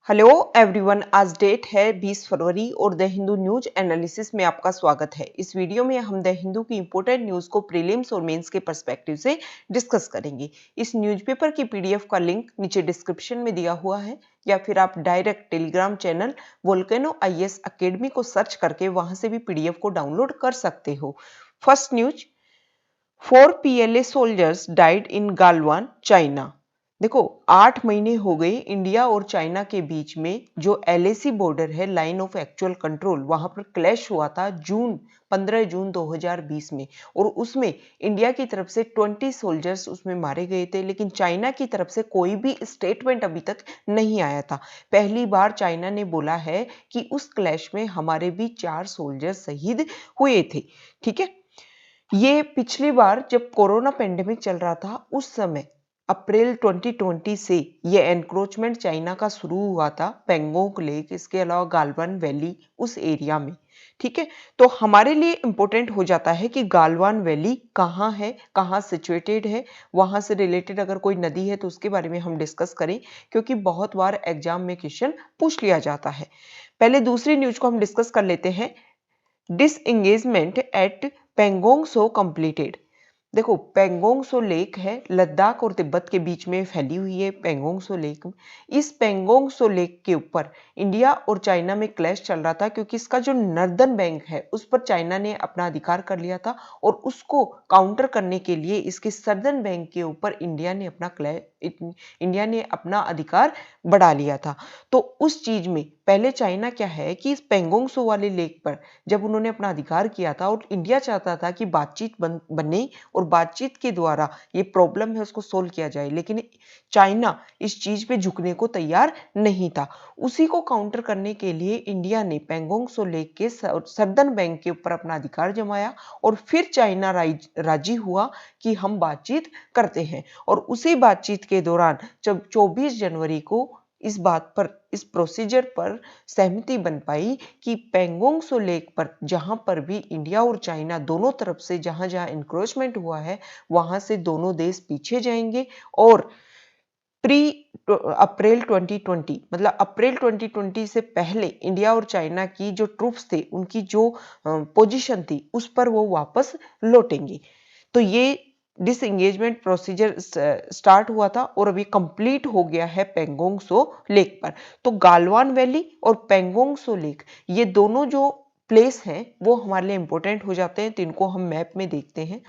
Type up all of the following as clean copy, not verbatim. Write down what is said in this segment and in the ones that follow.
Hello everyone, आज date है 20 फरवरी और द हिंदू न्यूज एनालिसिस में आपका स्वागत है। इस वीडियो में हम द हिंदू की इंपॉर्टेंट न्यूज को प्रीलिम्स और मेंस के पर्सपेक्टिव से डिस्कस करेंगे। इस न्यूज़पेपर की पीडीएफ का लिंक नीचे डिस्क्रिप्शन में दिया हुआ है या फिर आप direct Telegram channel volcano IAS academy को सर्च करके वहां से भी पीडीएफ को डाउनलोड कर सकते हो। First news, 4 PLA soldiers died in Galwan, China. देखो, 8 महीने हो गए इंडिया और चाइना के बीच में जो LAC बॉर्डर है, लाइन ऑफ एक्चुअल कंट्रोल, वहां पर क्लैश हुआ था 15 जून 2020 में। और उसमें इंडिया की तरफ से 20 सोल्जर्स उसमें मारे गए थे, लेकिन चाइना की तरफ से कोई भी स्टेटमेंट अभी तक नहीं आया था। पहली बार चाइना ने बोला है कि उस क्लैश में हमारे भी 4 सोल्जर्स शहीद हुए थे। ठीक है, ये पिछली बार जब कोरोना पेंडेमिक चल रहा था उस समय अप्रैल 2020 से ये एनक्रोचमेंट चाइना का शुरू हुआ था, पेंगोंग लेक, इसके अलावा गालवान वैली, उस एरिया में। ठीक है, तो हमारे लिए इंपॉर्टेंट हो जाता है कि गालवान वैली कहाँ है, कहाँ सिचुएटेड है, वहां से रिलेटेड अगर कोई नदी है तो उसके बारे में हम डिस्कस करें, क्योंकि बहुत बार एग्जाम में क्वेश्चन पूछ लिया जाता है। पहले दूसरी न्यूज को हम डिस्कस कर लेते हैं। डिसएंगेजमेंट एट पेंगोंग सो कंप्लीटेड। देखो, पेंगोंग सो लेक है, लद्दाख और तिब्बत के बीच में फैली हुई है पेंगोंग सो लेक। इस पेंगोंग सो लेक के ऊपर इंडिया और चाइना में क्लैश चल रहा था, क्योंकि इसका जो नर्दर्न बैंक है उस पर चाइना ने अपना अधिकार कर लिया था और उसको काउंटर करने के लिए इसके सदर्न बैंक के ऊपर इंडिया ने अपना अधिकार बढ़ा लिया था। तो उस चीज में पहले चाइना क्या है कि इस पेंगोंग सो वाले लेक पर जब उन्होंने अपना अधिकार किया था और इंडिया चाहता था कि बातचीत बने और बातचीत के द्वारा ये प्रॉब्लम है उसको सोल्व किया जाए, लेकिन चाइना इस चीज पे झुकने को तैयार नहीं था। उसी को काउंटर करने के लिए इंडिया ने पेंगोंग सो लेक के सदर्न बैंक के ऊपर अपना अधिकार जमाया और फिर चाइना राजी हुआ कि हम बातचीत करते हैं। और उसी बातचीत के दौरान जब 24 जनवरी को इस बात पर, इस प्रोसीजर पर सहमति बन पाई कि पेंगोंग सो लेक पर जहां पर भी इंडिया और चाइना दोनों तरफ से जहां जहां इंक्रोचमेंट हुआ है वहां से दोनों देश पीछे जाएंगे और प्री अप्रैल 2020, मतलब अप्रैल 2020 से पहले इंडिया और चाइना की जो ट्रूप्स थे उनकी जो पोजीशन थी उस पर वो वापस लौटेंगे। तो ये डिसएंगेजमेंट प्रोसीजर स्टार्ट हुआ था और अभी कंप्लीट हो गया है पेंगोंग सो लेक पर। तो गालवान वैली और पेंगोंग सो लेक, ये दोनों जो प्लेस हैं वो हमारे लिए इंपॉर्टेंट हो जाते हैं, तो इनको हम मैप में देखते हैं।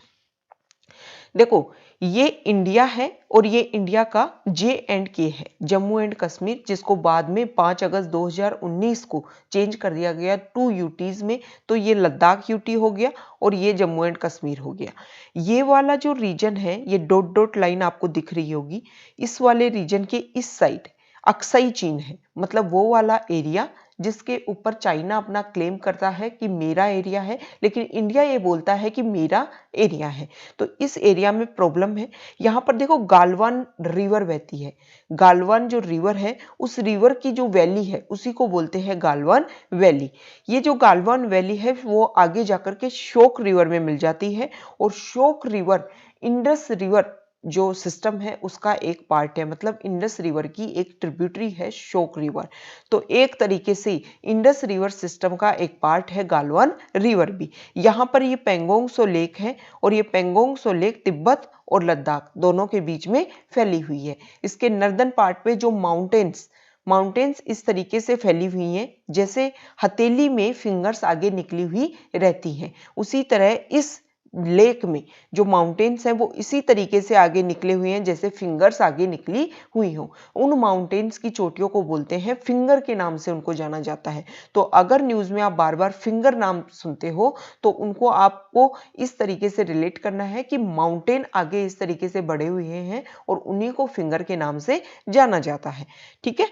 देखो, ये इंडिया है और ये इंडिया का J&K है, जम्मू एंड कश्मीर, जिसको बाद में 5 अगस्त 2019 को चेंज कर दिया गया 2 यूटीज में। तो ये लद्दाख यूटी हो गया और ये जम्मू एंड कश्मीर हो गया। ये वाला जो रीजन है, ये डॉट डॉट लाइन आपको दिख रही होगी, इस वाले रीजन के इस साइड अक्साई चीन है, मतलब वो वाला एरिया जिसके ऊपर चाइना अपना क्लेम करता है कि मेरा एरिया है, लेकिन इंडिया ये बोलता है कि मेरा एरिया है। तो इस एरिया में प्रॉब्लम है। यहाँ पर देखो, गालवान रिवर बहती है। गालवान जो रिवर है उस रिवर की जो वैली है उसी को बोलते हैं गालवान वैली। ये जो गालवान वैली है वो आगे जाकर के शोक रिवर में मिल जाती है और शोक रिवर इंडस रिवर जो सिस्टम है उसका एक पार्ट है, मतलब इंडस रिवर की एक ट्रिब्यूटरी है शोक रिवर। तो एक तरीके से इंडस रिवर सिस्टम का एक पार्ट है गालवान रिवर भी। यहाँ पर ये पेंगोंग सो लेक है और ये पेंगोंग सो लेक तिब्बत और लद्दाख दोनों के बीच में फैली हुई है। इसके नर्दर्न पार्ट पे जो माउंटेन्स इस तरीके से फैली हुई हैं जैसे हथेली में फिंगर्स आगे निकली हुई रहती हैं, उसी तरह इस लेक में जो माउंटेन्स हैं वो इसी तरीके से आगे निकले हुए हैं जैसे फिंगर्स आगे निकली हुई हो। उन माउंटेन्स की चोटियों को बोलते हैं फिंगर के नाम से उनको जाना जाता है। तो अगर न्यूज में आप बार बार फिंगर नाम सुनते हो तो उनको आपको इस तरीके से रिलेट करना है कि माउंटेन आगे इस तरीके से बढ़े हुए हैं और उन्हीं को फिंगर के नाम से जाना जाता है। ठीक है,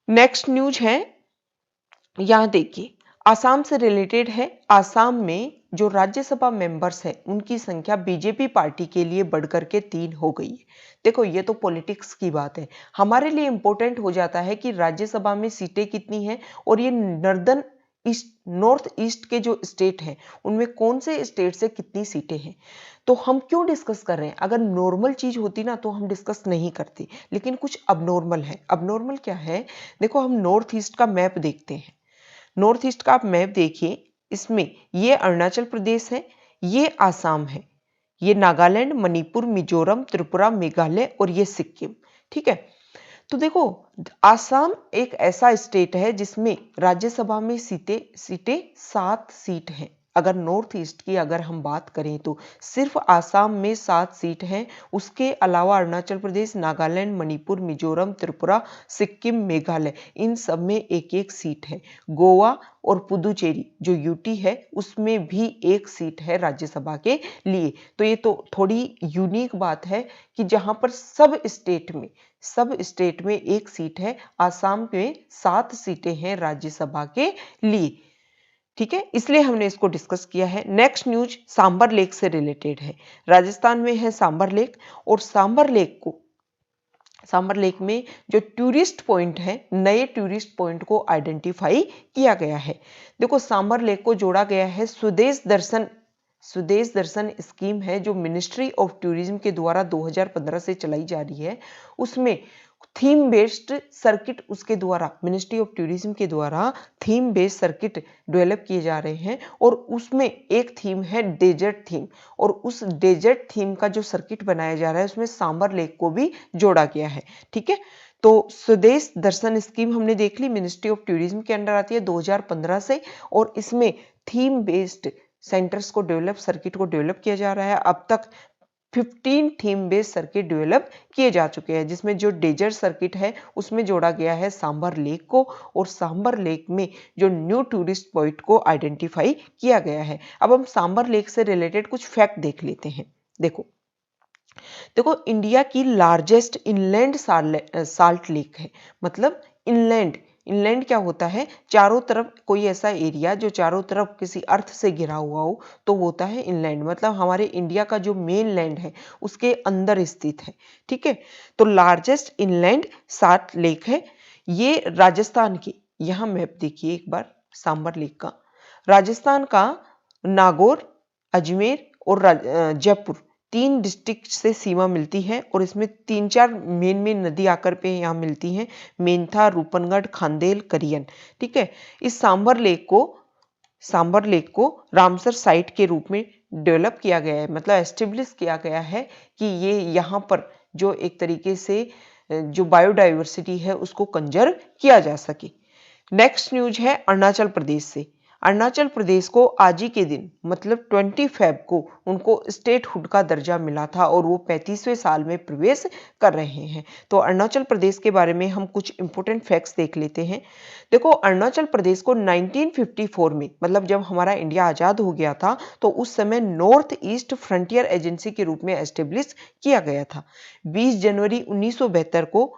नेक्स्ट न्यूज है, यहां देखिए, आसाम से रिलेटेड है। आसाम में जो राज्यसभा मेंबर्स हैं उनकी संख्या बीजेपी पार्टी के लिए बढ़कर के 3 हो गई है। देखो, ये तो पॉलिटिक्स की बात है, हमारे लिए इंपॉर्टेंट हो जाता है कि राज्यसभा में सीटें कितनी हैं और ये नर्दर्न ईस्ट नॉर्थ ईस्ट के जो स्टेट हैं उनमें कौन से स्टेट से कितनी सीटें हैं। तो हम क्यों डिस्कस कर रहे हैं? अगर नॉर्मल चीज होती ना तो हम डिस्कस नहीं करते, लेकिन कुछ अबनॉर्मल है। अबनॉर्मल क्या है? देखो, हम नॉर्थ ईस्ट का मैप देखते हैं। नॉर्थ ईस्ट का आप मैप देखिए, इसमें ये अरुणाचल प्रदेश है, ये आसाम है, ये नागालैंड, मणिपुर, मिजोरम, त्रिपुरा, मेघालय और ये सिक्किम। ठीक है, तो देखो, आसाम एक ऐसा स्टेट है जिसमें राज्यसभा में सीटें 7 सीट हैं। अगर नॉर्थ ईस्ट की अगर हम बात करें तो सिर्फ आसाम में 7 सीट हैं। उसके अलावा अरुणाचल प्रदेश, नागालैंड, मणिपुर, मिजोरम, त्रिपुरा, सिक्किम, मेघालय, इन सब में एक एक सीट है। गोवा और पुदुचेरी जो यूटी है उसमें भी एक सीट है राज्यसभा के लिए। तो ये तो थोड़ी यूनिक बात है कि जहां पर सब स्टेट में एक सीट है। आसाम में 7 सीटें हैं राज्यसभा के लिए। ठीक है, इसलिए हमने इसको डिस्कस किया है। नेक्स्ट न्यूज सांबर लेक से रिलेटेड है। राजस्थान में है सांबर लेक, और सांबर लेक में जो टूरिस्ट पॉइंट है, नए टूरिस्ट पॉइंट को आइडेंटिफाई किया गया है। देखो, सांबर लेक को जोड़ा गया है स्वदेश दर्शन स्कीम है जो मिनिस्ट्री ऑफ टूरिज्म के द्वारा 2015 से चलाई जा रही है। उसमें थीम बेस्ड सर्किट, उसके द्वारा मिनिस्ट्री ऑफ टूरिज्म के द्वारा थीम बेस्ड सर्किट डेवलप किए जा रहे हैं, और उसमें एक थीम है डेजर्ट थीम, और उस डेजर्ट थीम का जो सर्किट बनाया जा रहा है उसमें सांबर लेक को भी जोड़ा गया है। ठीक है, तो स्वदेश दर्शन स्कीम हमने देख ली, मिनिस्ट्री ऑफ टूरिज्म के अंडर आती है 2015 से, और इसमें थीम बेस्ड सेंटर्स को सर्किट को डेवलप किया जा रहा है। अब तक 15 थीम बेस्ड सर्किट डेवलप किए जा चुके हैं, जिसमें जो डेजर्ट सर्किट है उसमें जोड़ा गया है सांबर लेक को, और सांबर लेक में जो न्यू टूरिस्ट पॉइंट को आइडेंटिफाई किया गया है। अब हम सांबर लेक से रिलेटेड कुछ फैक्ट देख लेते हैं। देखो, इंडिया की लार्जेस्ट इनलैंड साल्ट लेक है। मतलब इनलैंड क्या होता है? चारों तरफ कोई ऐसा एरिया जो चारों तरफ किसी अर्थ से घिरा हुआ हो, तो वो होता है इनलैंड। मतलब हमारे इंडिया का जो मेन लैंड है उसके अंदर स्थित है। ठीक है, तो लार्जेस्ट इनलैंड साल्ट लेक है ये राजस्थान की। यहां मैप देखिए एक बार सांबर लेक का। राजस्थान का नागौर, अजमेर और जयपुर 3 डिस्ट्रिक्ट से सीमा मिलती है, और इसमें 3-4 मेन नदी आकर पे यहाँ मिलती हैं, मेंथा, रूपनगढ़, खांडेल, करियन। ठीक है, इस सांबर लेक को रामसर साइट के रूप में डेवलप किया गया है, मतलब एस्टेब्लिश किया गया है कि ये यहाँ पर जो एक तरीके से जो बायोडाइवर्सिटी है उसको कंजर्व किया जा सके। नेक्स्ट न्यूज है अरुणाचल प्रदेश से। अरुणाचल प्रदेश को आज ही के दिन मतलब 20 फेब को उनको स्टेटहुड का दर्जा मिला था, और वो 35वें साल में प्रवेश कर रहे हैं। तो अरुणाचल प्रदेश के बारे में हम कुछ इंपॉर्टेंट फैक्ट्स देख लेते हैं। देखो, अरुणाचल प्रदेश को 1954 में, मतलब जब हमारा इंडिया आजाद हो गया था, तो उस समय नॉर्थ ईस्ट फ्रंटियर एजेंसी के रूप में एस्टेब्लिश किया गया था। 20 जनवरी 1972 को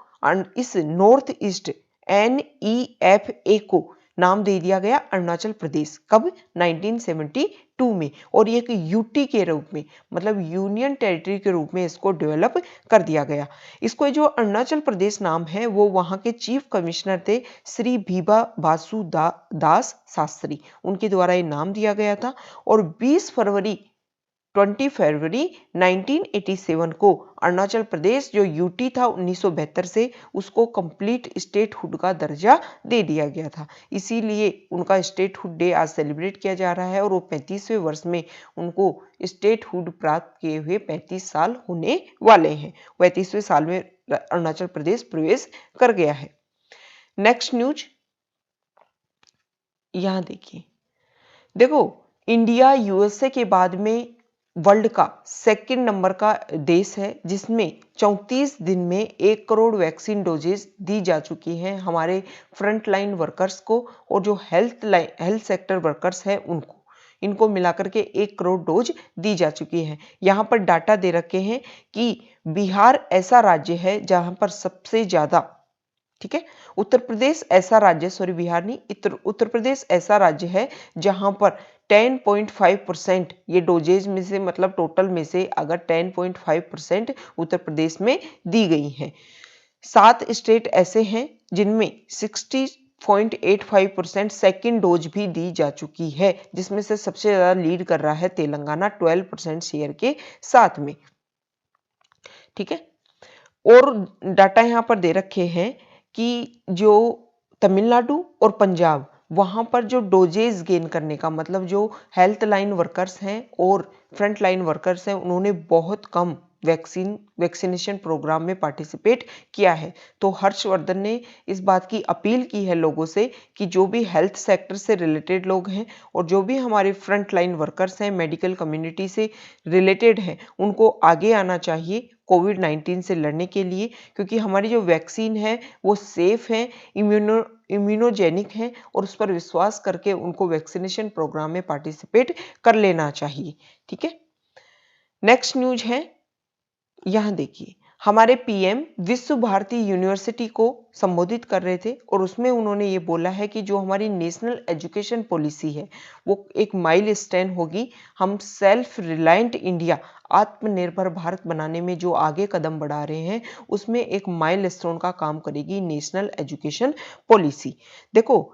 इस नॉर्थ ईस्ट NEFA को नाम दे दिया गया अरुणाचल प्रदेश। कब? 1972 में। और एक यूटी के रूप में, मतलब यूनियन टेरिटरी के रूप में इसको डेवलप कर दिया गया। इसको जो अरुणाचल प्रदेश नाम है वो वहां के चीफ कमिश्नर थे श्री भीबा बासु दास शास्त्री, उनके द्वारा ये नाम दिया गया था। और 20 फरवरी 1987 को अरुणाचल प्रदेश जो यूटी था 1972 से, उसको कंप्लीट स्टेटहुड का दर्जा दे दिया गया था। इसीलिए उनका स्टेटहुड डे आज सेलिब्रेट किया जा रहा है, और वो 35वें वर्ष में उनको स्टेटहुड प्राप्त किए हुए 35 साल होने वाले हैं। 35वें साल में अरुणाचल प्रदेश प्रवेश कर गया है। नेक्स्ट न्यूज यहां देखो, इंडिया यूएसए के बाद में वर्ल्ड का सेकंड नंबर का देश है, जिसमें 34 दिन में 1 करोड़ वैक्सीन डोजेज दी जा चुकी हैं हमारे फ्रंट लाइन वर्कर्स को, और जो हेल्थ सेक्टर वर्कर्स हैं इनको मिलाकर के 1 करोड़ डोज दी जा चुकी है। यहाँ पर डाटा दे रखे हैं कि बिहार ऐसा राज्य है जहां पर सबसे ज्यादा, ठीक है, उत्तर प्रदेश ऐसा राज्य है जहां पर 10.5% ये डोजेज में से, मतलब टोटल में से अगर 10.5% उत्तर प्रदेश में दी गई हैं। 7 स्टेट ऐसे हैं जिनमें 3.85% सेकेंड डोज भी दी जा चुकी है, जिसमें से सबसे ज़्यादा लीड कर रहा है तेलंगाना 12% शेयर के साथ में। ठीक है, और डाटा यहाँ पर दे रखे हैं कि जो तमिलनाडु और पंजाब, वहाँ पर जो डोजेज गेन करने का मतलब जो हेल्थ लाइन वर्कर्स हैं और फ्रंट लाइन वर्कर्स हैं, उन्होंने बहुत कम वैक्सीनेशन प्रोग्राम में पार्टिसिपेट किया है। तो हर्षवर्धन ने इस बात की अपील की है लोगों से कि जो भी हेल्थ सेक्टर से रिलेटेड लोग हैं और जो भी हमारे फ्रंट लाइन वर्कर्स हैं, मेडिकल कम्युनिटी से रिलेटेड हैं, उनको आगे आना चाहिए कोविड-19 से लड़ने के लिए, क्योंकि हमारी जो वैक्सीन है वो सेफ है, इम्यूनोजेनिक है और उस पर विश्वास करके उनको वैक्सीनेशन प्रोग्राम में पार्टिसिपेट कर लेना चाहिए। ठीक है, नेक्स्ट न्यूज है, यहाँ देखिए, हमारे पीएम विश्व भारती यूनिवर्सिटी को संबोधित कर रहे थे और उसमें उन्होंने ये बोला है कि जो हमारी नेशनल एजुकेशन पॉलिसी है वो एक माइलस्टोन होगी। हम सेल्फ रिलायंट इंडिया, आत्मनिर्भर भारत बनाने में जो आगे कदम बढ़ा रहे हैं उसमें एक माइलस्टोन का काम करेगी नेशनल एजुकेशन पॉलिसी। देखो,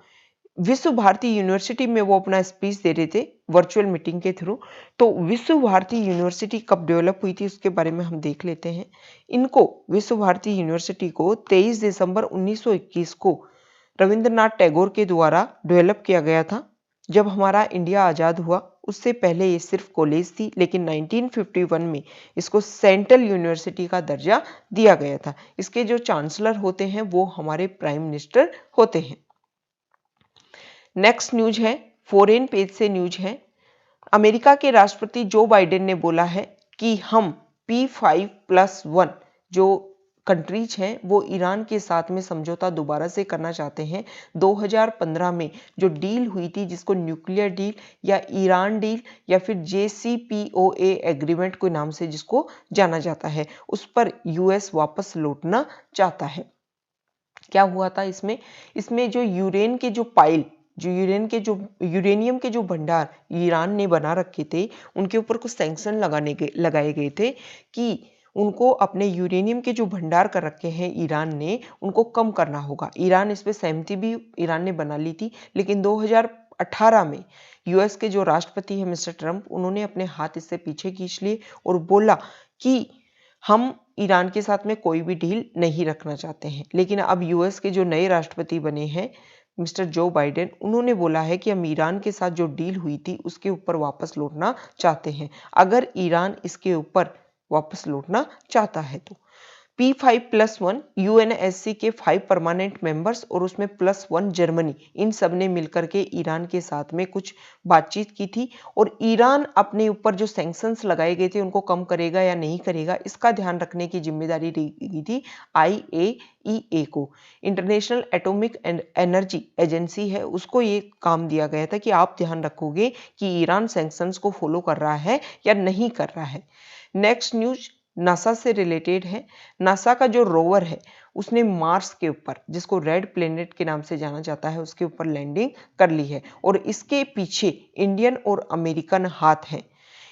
विश्व भारती यूनिवर्सिटी में वो अपना स्पीच दे रहे थे वर्चुअल मीटिंग के थ्रू। तो विश्व भारती यूनिवर्सिटी कब डेवलप हुई थी उसके बारे में हम देख लेते हैं। इनको, विश्व भारती यूनिवर्सिटी को 23 दिसंबर 1921 को रविंद्रनाथ टैगोर के द्वारा डेवलप किया गया था। जब हमारा इंडिया आज़ाद हुआ उससे पहले ये सिर्फ कॉलेज थी, लेकिन 1951 में इसको सेंट्रल यूनिवर्सिटी का दर्जा दिया गया था। इसके जो चांसलर होते हैं वो हमारे प्राइम मिनिस्टर होते हैं। नेक्स्ट न्यूज है, फॉरेन पेज से न्यूज है, अमेरिका के राष्ट्रपति जो बाइडेन ने बोला है कि हम P5+1 जो कंट्रीज हैं वो ईरान के साथ में समझौता दोबारा से करना चाहते हैं। 2015 में जो डील हुई थी, जिसको न्यूक्लियर डील या ईरान डील या फिर JCPOA एग्रीमेंट के नाम से जिसको जाना जाता है, उस पर यूएस वापस लौटना चाहता है। क्या हुआ था इसमें जो यूरेनियम के जो भंडार ईरान ने बना रखे थे, उनके ऊपर कुछ सैंक्शन लगाए गए थे कि उनको अपने यूरेनियम के जो भंडार कर रखे हैं ईरान ने, उनको कम करना होगा। ईरान इस पे सहमति भी ईरान ने बना ली थी, लेकिन 2018 में यूएस के जो राष्ट्रपति हैं मिस्टर ट्रंप, उन्होंने अपने हाथ इससे पीछे खींच लिए और बोला कि हम ईरान के साथ में कोई भी डील नहीं रखना चाहते हैं। लेकिन अब यूएस के जो नए राष्ट्रपति बने हैं मिस्टर जो बाइडेन, उन्होंने बोला है कि हम ईरान के साथ जो डील हुई थी उसके ऊपर वापस लौटना चाहते हैं। अगर ईरान इसके ऊपर वापस लौटना चाहता है तो P5+1 यूएनएससी के 5 परमानेंट मेंबर्स और उसमें +1 जर्मनी, इन सब ने मिलकर के ईरान के साथ में कुछ बातचीत की थी और ईरान अपने ऊपर जो सैंक्शंस लगाए गए थे उनको कम करेगा या नहीं करेगा, इसका ध्यान रखने की जिम्मेदारी दी थी IAEA को। इंटरनेशनल एटॉमिक एनर्जी एजेंसी है, उसको ये काम दिया गया था कि आप ध्यान रखोगे कि ईरान सैंक्शंस को फॉलो कर रहा है या नहीं कर रहा है। नेक्स्ट न्यूज नासा से रिलेटेड है। नासा का जो रोवर है उसने मार्स के ऊपर, जिसको रेड प्लेनेट के नाम से जाना जाता है, उसके ऊपर लैंडिंग कर ली है और इसके पीछे इंडियन और अमेरिकन हाथ हैं।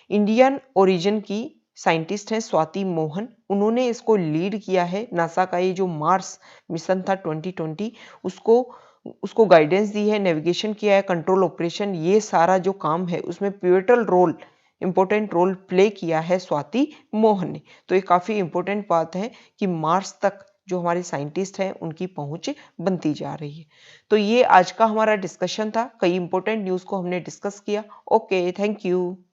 इंडियन ओरिजिन की साइंटिस्ट हैं स्वाति मोहन, उन्होंने इसको लीड किया है। नासा का ये जो मार्स मिशन था 2020, उसको गाइडेंस दी है, नेविगेशन किया है, कंट्रोल ऑपरेशन, ये सारा जो काम है उसमें पिवटल इंपॉर्टेंट रोल प्ले किया है स्वाति मोहन ने। तो ये काफ़ी इंपॉर्टेंट बात है कि मार्स तक जो हमारे साइंटिस्ट हैं उनकी पहुंच बनती जा रही है। तो ये आज का हमारा डिस्कशन था, कई इंपॉर्टेंट न्यूज़ को हमने डिस्कस किया। Okay, thank you.